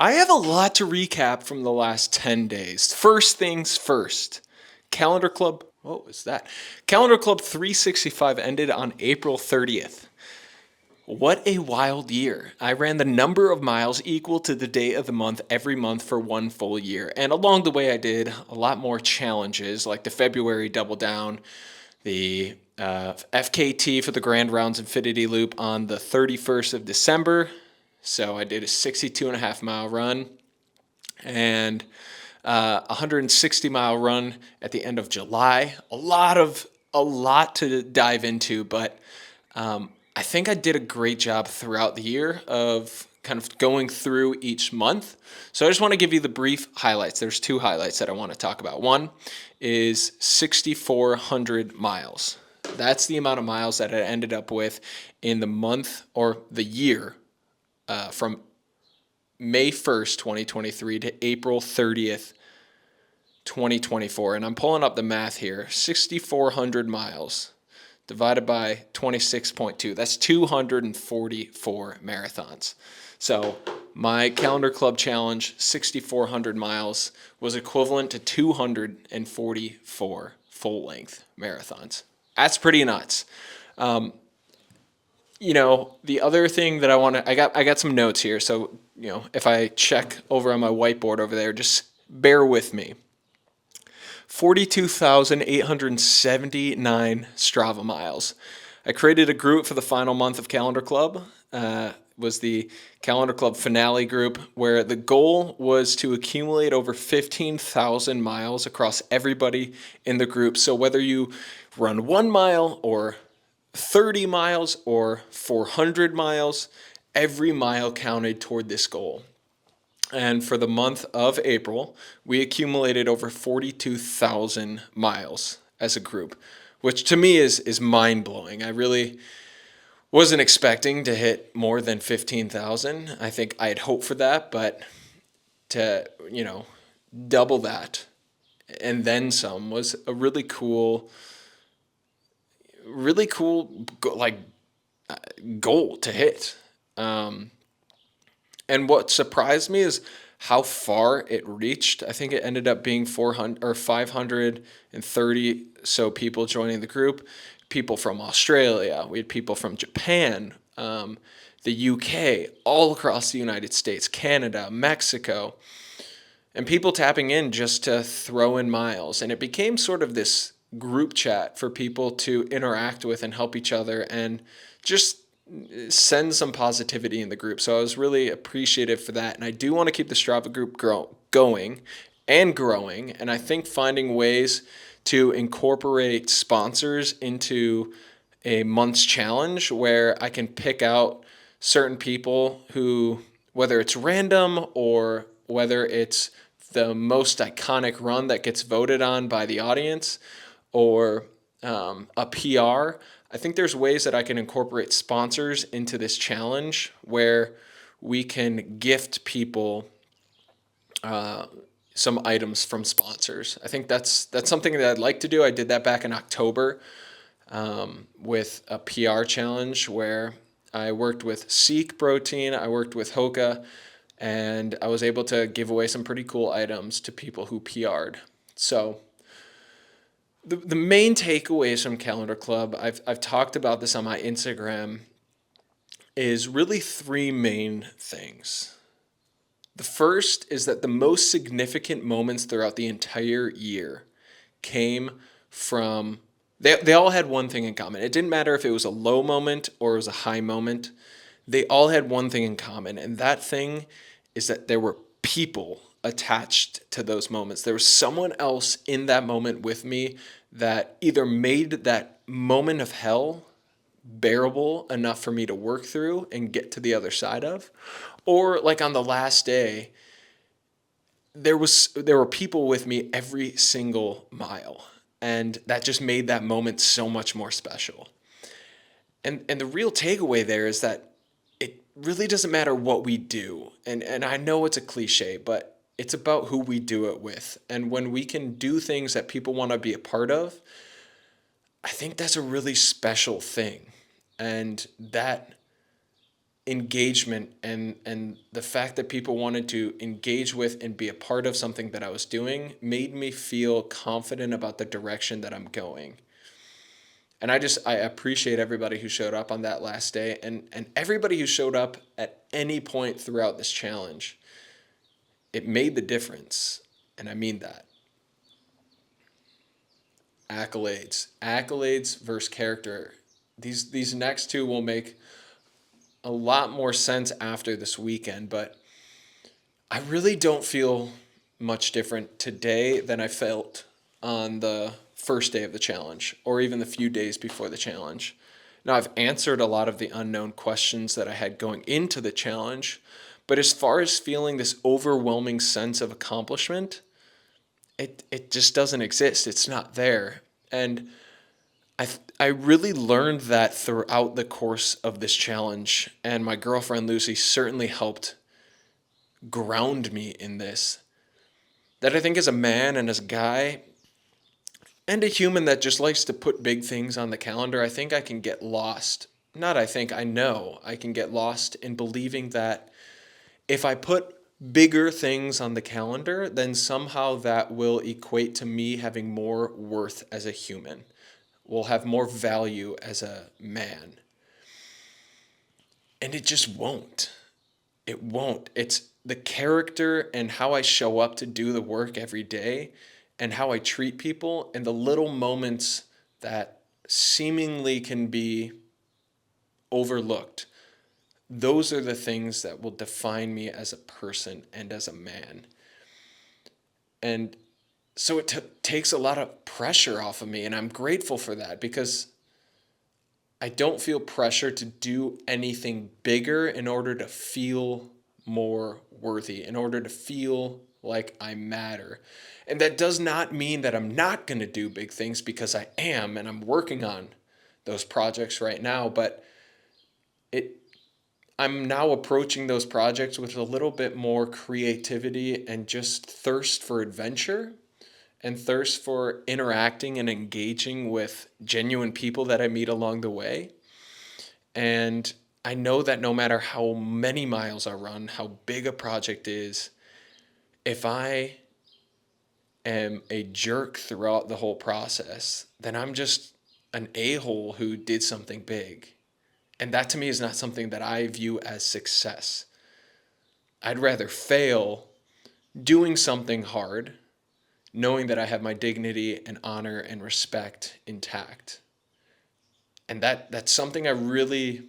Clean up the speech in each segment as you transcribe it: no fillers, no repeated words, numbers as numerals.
I have a lot to recap from the last 10 days. First things first. Calendar Club, what was that? Calendar Club 365 ended on April 30th. What a wild year. I ran the number of miles equal to the day of the month every month for one full year. And along the way, I did a lot more challenges like the February Double Down, the FKT for the Grand Rounds Infinity Loop on the 31st of December. So I did a 62.5 mile run and 160-mile run at the end of July. A lot to dive into, but I think I did a great job throughout the year of kind of going through each month. So I just want to give you the brief highlights. There's two highlights that I want to talk about. One is 6,400 miles. That's the amount of miles that I ended up with in the month or the year from May 1st, 2023 to April 30th, 2024. And I'm pulling up the math here. 6,400 miles divided by 26.2. That's 244 marathons. So my Calendar Club challenge, 6,400 miles, was equivalent to 244 full-length marathons. That's pretty nuts. The other thing that I got some notes here. So, if I check over on my whiteboard over there, just bear with me. 42,879 Strava miles. I created a group for the final month of Calendar Club. Was the Calendar Club finale group where the goal was to accumulate over 15,000 miles across everybody in the group. So whether you run 1 mile or 30 miles or 400 miles, every mile counted toward this goal. And for the month of April, we accumulated over 42,000 miles as a group, which to me is mind-blowing. I really wasn't expecting to hit more than 15,000. I think I had hoped for that, but to, double that and then some was a really cool goal to hit. And what surprised me is how far it reached. I think it ended up being 400 or 530 so people joining the group. People from Australia, we had people from Japan, the UK, all across the United States, Canada, Mexico, and people tapping in just to throw in miles. And it became sort of this group chat for people to interact with and help each other and just send some positivity in the group. So I was really appreciative for that. And I do want to keep the Strava group going and growing. And I think finding ways to incorporate sponsors into a month's challenge where I can pick out certain people who, whether it's random or whether it's the most iconic run that gets voted on by the audience or a PR, I think there's ways that I can incorporate sponsors into this challenge where we can gift people some items from sponsors. I think that's something that I'd like to do. I did that back in October with a PR challenge where I worked with Seek Protein, I worked with Hoka, and I was able to give away some pretty cool items to people who PR'd. So the main takeaways from Calendar Club, I've talked about this on my Instagram, is really three main things. The first is that the most significant moments throughout the entire year came from, they all had one thing in common. It didn't matter if it was a low moment or it was a high moment. They all had one thing in common, and that thing is that there were people attached to those moments. There was someone else in that moment with me that either made that moment of hell bearable enough for me to work through and get to the other side of, or like on the last day, there were people with me every single mile, and that just made that moment so much more special. And the real takeaway there is that it really doesn't matter what we do. And I know it's a cliche, but it's about who we do it with. And when we can do things that people want to be a part of, I think that's a really special thing. And that engagement and the fact that people wanted to engage with and be a part of something that I was doing made me feel confident about the direction that I'm going. And I appreciate everybody who showed up on that last day, and everybody who showed up at any point throughout this challenge. It made the difference, and I mean that. Accolades versus character. These next two will make a lot more sense after this weekend, but I really don't feel much different today than I felt on the first day of the challenge or even the few days before the challenge. Now, I've answered a lot of the unknown questions that I had going into the challenge, but as far as feeling this overwhelming sense of accomplishment, it just doesn't exist. It's not there. And I really learned that throughout the course of this challenge, and my girlfriend Lucy certainly helped ground me in this. That I think as a man and as a guy and a human that just likes to put big things on the calendar, I think I can get lost. Not I think, I know I can get lost in believing that if I put bigger things on the calendar, then somehow that will equate to me having more worth as a human, will have more value as a man. And it just won't. It won't. It's the character and how I show up to do the work every day and how I treat people and the little moments that seemingly can be overlooked. Those are the things that will define me as a person and as a man. And so it takes a lot of pressure off of me, and I'm grateful for that because I don't feel pressure to do anything bigger in order to feel more worthy, in order to feel like I matter. And that does not mean that I'm not going to do big things, because I am, and I'm working on those projects right now, but it I'm now approaching those projects with a little bit more creativity and just thirst for adventure and thirst for interacting and engaging with genuine people that I meet along the way. And I know that no matter how many miles I run, how big a project is, if I am a jerk throughout the whole process, then I'm just an a-hole who did something big. And that to me is not something that I view as success. I'd rather fail doing something hard, knowing that I have my dignity and honor and respect intact. And that's something I'm really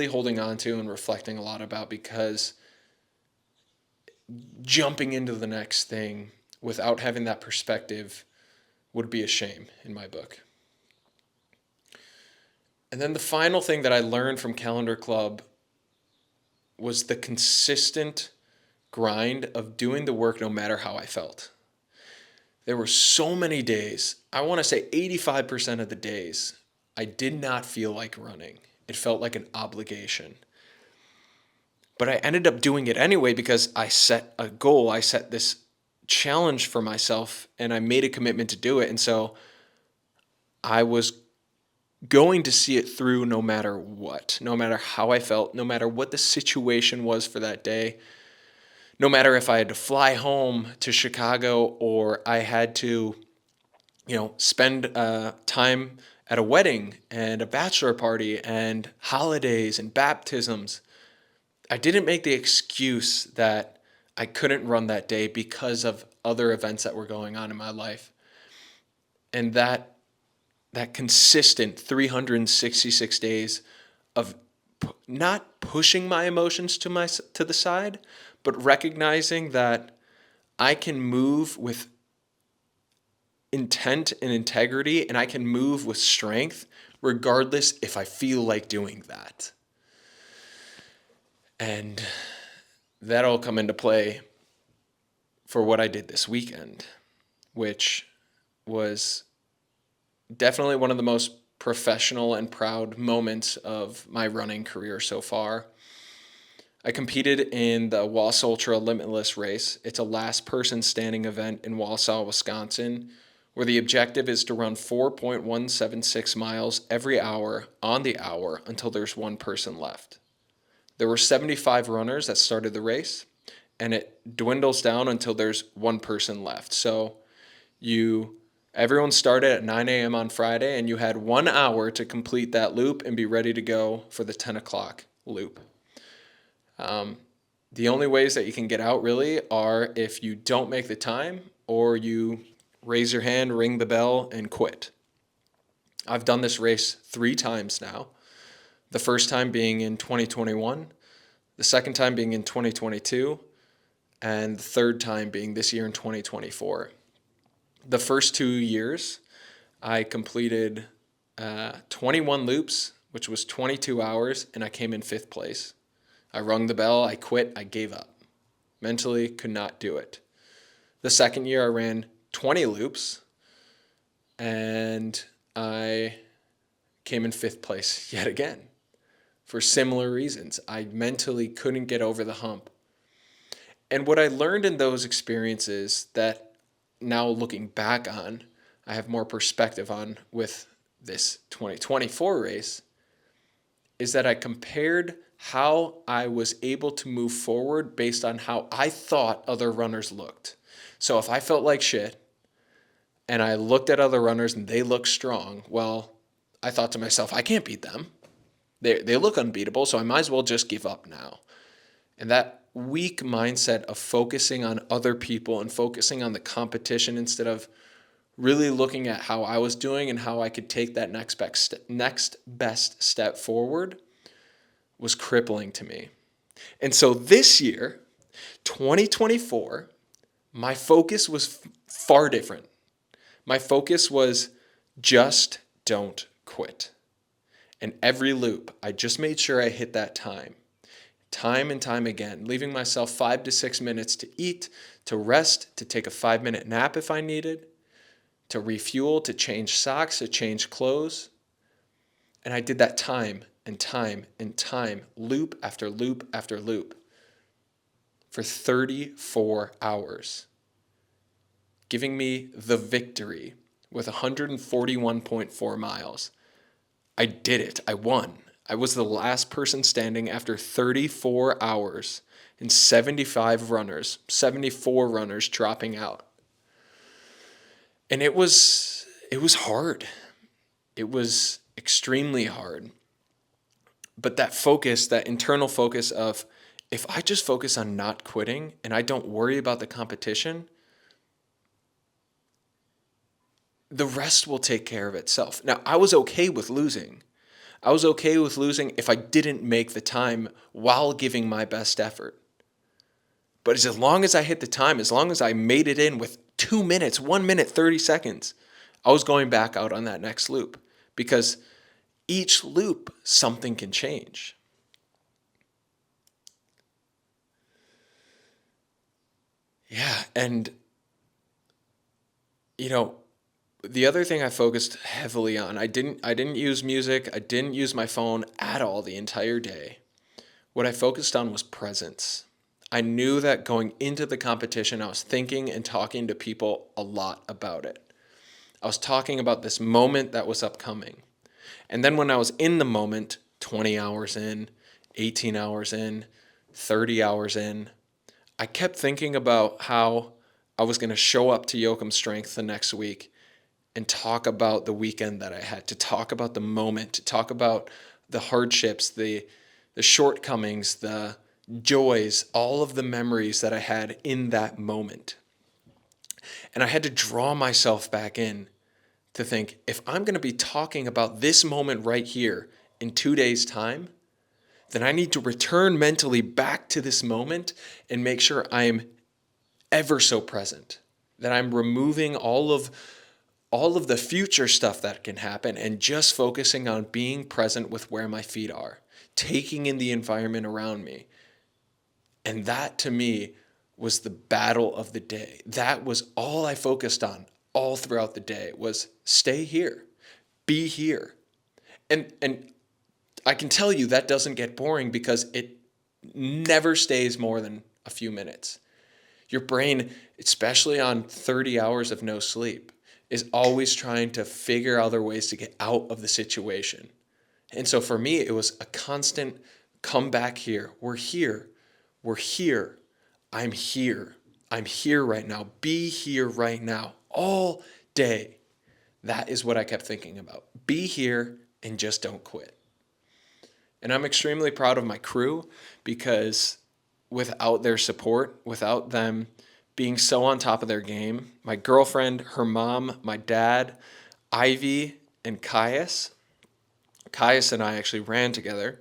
holding on to and reflecting a lot about, because jumping into the next thing without having that perspective would be a shame in my book. And then the final thing that I learned from Calendar Club was the consistent grind of doing the work no matter how I felt. There were so many days, I want to say 85% of the days, I did not feel like running. It felt like an obligation. But I ended up doing it anyway because I set a goal. I set this challenge for myself and I made a commitment to do it. And so I was going to see it through no matter what, no matter how I felt, no matter what the situation was for that day, no matter if I had to fly home to Chicago or I had to, spend time at a wedding and a bachelor party and holidays and baptisms. I didn't make the excuse that I couldn't run that day because of other events that were going on in my life. And that consistent 366 days of not pushing my emotions to the side, but recognizing that I can move with intent and integrity, and I can move with strength regardless if I feel like doing that. And that'll come into play for what I did this weekend, which was definitely one of the most professional and proud moments of my running career so far. I competed in the Ultra Limitless race. It's a last person standing event in Wausau, Wisconsin, where the objective is to run 4.176 miles every hour on the hour until there's one person left. There were 75 runners that started the race, and it dwindles down until there's one person left. So everyone started at 9 a.m. on Friday, and you had 1 hour to complete that loop and be ready to go for the 10 o'clock loop. The only ways that you can get out really are if you don't make the time or you raise your hand, ring the bell, and quit. I've done this race 3 times now. The first time being in 2021, the second time being in 2022, and the third time being this year in 2024. The first 2 years, I completed 21 loops, which was 22 hours, and I came in 5th place. I rung the bell, I quit, I gave up. Mentally could not do it. The second year, I ran 20 loops, and I came in 5th place yet again for similar reasons. I mentally couldn't get over the hump. And what I learned in those experiences that now looking back on, I have more perspective on with this 2024 race, is that I compared how I was able to move forward based on how I thought other runners looked. So if I felt like shit and I looked at other runners and they looked strong, well, I thought to myself, I can't beat them. They look unbeatable, so I might as well just give up now. And that weak mindset of focusing on other people and focusing on the competition instead of really looking at how I was doing and how I could take that next best step forward was crippling to me. And so this year, 2024, my focus was far different. My focus was just don't quit. And every loop, I just made sure I hit that time and time again, leaving myself 5 to 6 minutes to eat, to rest, to take a 5-minute nap if I needed, to refuel, to change socks, to change clothes. And I did that time and time and time, loop after loop after loop, for 34 hours, giving me the victory with 141.4 miles. I did it. I won. I was the last person standing after 34 hours and 74 runners dropping out. And it was hard. It was extremely hard. But that focus, that internal focus of, if I just focus on not quitting and I don't worry about the competition, the rest will take care of itself. Now, I was okay with losing. I was okay with losing if I didn't make the time while giving my best effort. But as long as I hit the time, as long as I made it in with 2 minutes, 1 minute, 30 seconds, I was going back out on that next loop, because each loop, something can change. Yeah, and the other thing I focused heavily on, I didn't use music, I didn't use my phone at all the entire day. What I focused on was presence. I knew that going into the competition, I was thinking and talking to people a lot about it. I was talking about this moment that was upcoming. And then when I was in the moment, 20 hours in, 18 hours in, 30 hours in, I kept thinking about how I was going to show up to Yoakum Strength the next week and talk about the weekend that I had, to talk about the moment, to talk about the hardships, the shortcomings, the joys, all of the memories that I had in that moment. And I had to draw myself back in to think, if I'm going to be talking about this moment right here in 2 days' time, then I need to return mentally back to this moment and make sure I'm ever so present, that I'm removing all of the future stuff that can happen and just focusing on being present with where my feet are, taking in the environment around me. And that, to me, was the battle of the day. That was all I focused on all throughout the day, was stay here, be here. And I can tell you that doesn't get boring, because it never stays more than a few minutes. Your brain, especially on 30 hours of no sleep, is always trying to figure other ways to get out of the situation. And so for me, it was a constant come back here. We're here. We're here. I'm here. I'm here right now. Be here right now. All day. That is what I kept thinking about. Be here and just don't quit. And I'm extremely proud of my crew because without their support, without them being so on top of their game, my girlfriend, her mom, my dad, Ivy, and Caius and I actually ran together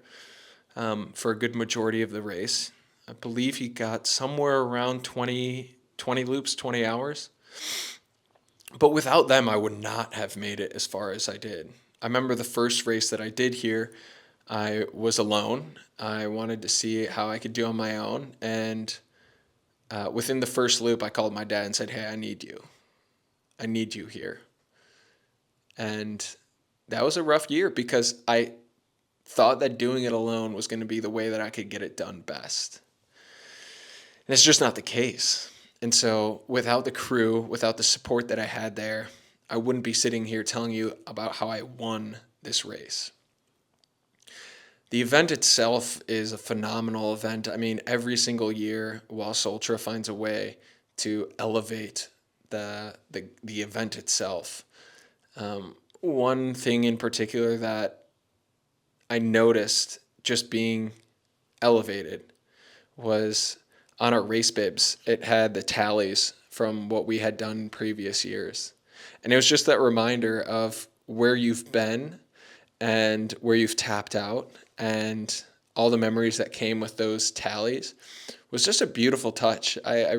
for a good majority of the race. I believe he got somewhere around 20 loops, 20 hours. But without them, I would not have made it as far as I did. I remember the first race that I did here, I was alone. I wanted to see how I could do on my own. And within the first loop, I called my dad and said, "Hey, I need you. I need you here." And that was a rough year because I thought that doing it alone was going to be the way that I could get it done best. And it's just not the case. And so without the crew, without the support that I had there, I wouldn't be sitting here telling you about how I won this race. The event itself is a phenomenal event. I mean, every single year, Walsh Ultra finds a way to elevate the event itself. One thing in particular that I noticed just being elevated was on our race bibs. It had the tallies from what we had done in previous years. And it was just that reminder of where you've been and where you've tapped out, and all the memories that came with those tallies was just a beautiful touch. I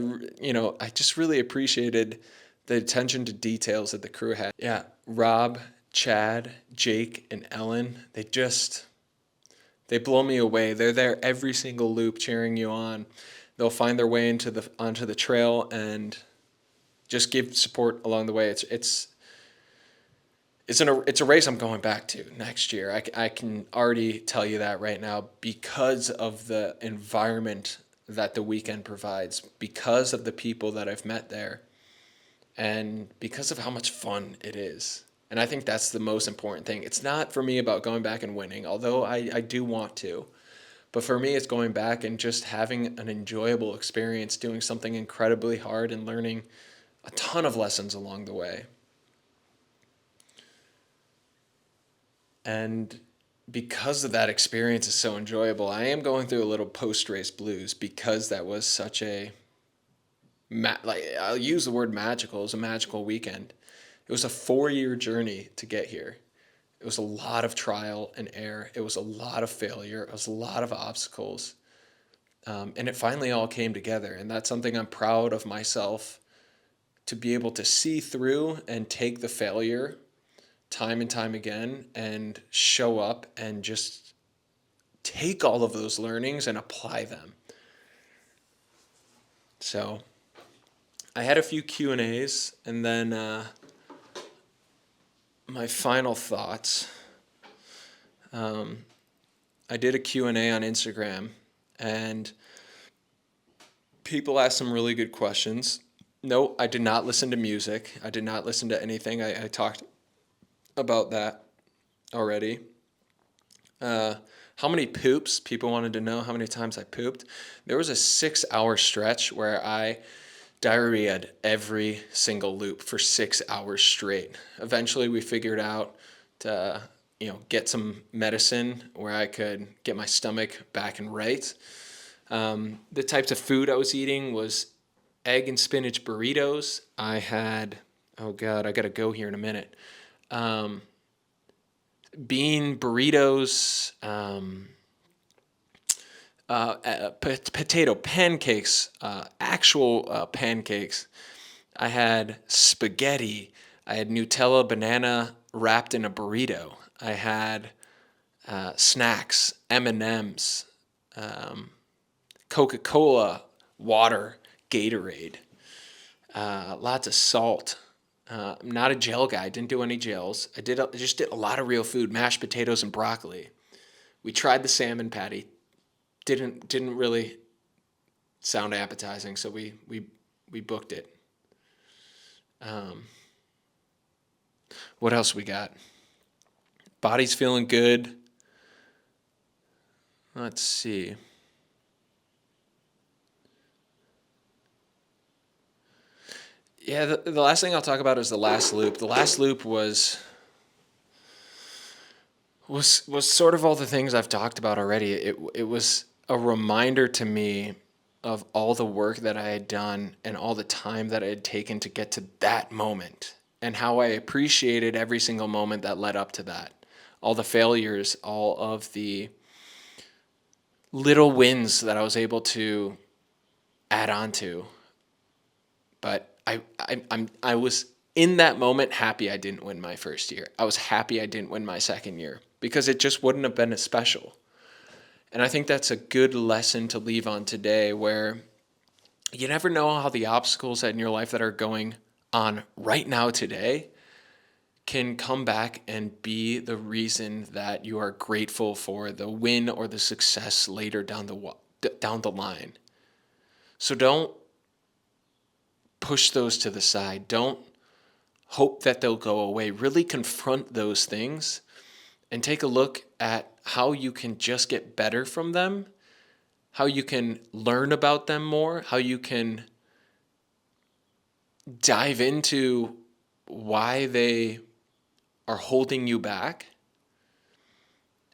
just really appreciated the attention to details that the crew had. Yeah, Rob, Chad, Jake, and Ellen, they blow me away. They're there every single loop cheering you on. They'll find their way onto the trail and just give support along the way. It's a race I'm going back to next year. I can already tell you that right now because of the environment that the weekend provides, because of the people that I've met there, and because of how much fun it is. And I think that's the most important thing. It's not for me about going back and winning, although I do want to. But for me, it's going back and just having an enjoyable experience, doing something incredibly hard and learning a ton of lessons along the way. And because of that experience is so enjoyable, I am going through a little post-race blues because that was such I'll use the word magical. It was a magical weekend. It was a 4-year journey to get here. It was a lot of trial and error. It was a lot of failure. It was a lot of obstacles. And it finally all came together. And that's something I'm proud of myself to be able to see through and take the failure time and time again and show up and just take all of those learnings and apply them. So I had a few Q&As, and then my final thoughts. I did a Q&A on Instagram, and people asked some really good questions. No, I did not listen to music. I did not listen to anything. I talked about that already. How many poops? People wanted to know how many times I pooped. There was a 6-hour stretch where I diarrheaed every single loop for 6 hours straight. Eventually, we figured out to get some medicine where I could get my stomach back and right. The types of food I was eating was egg and spinach burritos. I had, oh God, I gotta go here in a minute. Bean burritos, potato pancakes, actual pancakes. I had spaghetti. I had Nutella banana wrapped in a burrito. I had snacks, M&Ms, Coca-Cola, water, Gatorade, lots of salt. I'm not a gel guy. Didn't do any gels. I just did a lot of real food, mashed potatoes and broccoli. We tried the salmon patty. Didn't really sound appetizing, so we booked it. What else we got? Body's feeling good. Let's see. Yeah, the last thing I'll talk about is the last loop. The last loop was sort of all the things I've talked about already. It was a reminder to me of all the work that I had done and all the time that I had taken to get to that moment, and how I appreciated every single moment that led up to that. All the failures, all of the little wins that I was able to add on to. But I was in that moment happy I didn't win my first year. I was happy I didn't win my second year because it just wouldn't have been as special. And I think that's a good lesson to leave on today, where you never know how the obstacles in your life that are going on right now today can come back and be the reason that you are grateful for the win or the success later down the line. So don't push those to the side. Don't hope that they'll go away. Really confront those things and take a look at how you can just get better from them, how you can learn about them more, how you can dive into why they are holding you back,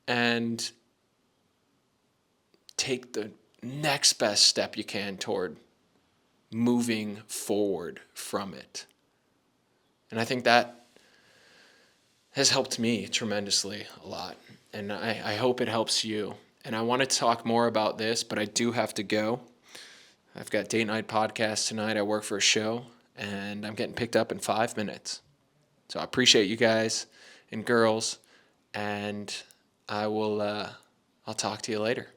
and take the next best step you can toward moving forward from it. And I think that has helped me tremendously a lot. And I hope it helps you. And I want to talk more about this, but I do have to go. I've got date night podcast tonight. I work for a show, and I'm getting picked up in 5 minutes. So I appreciate you guys and girls, and I'll talk to you later.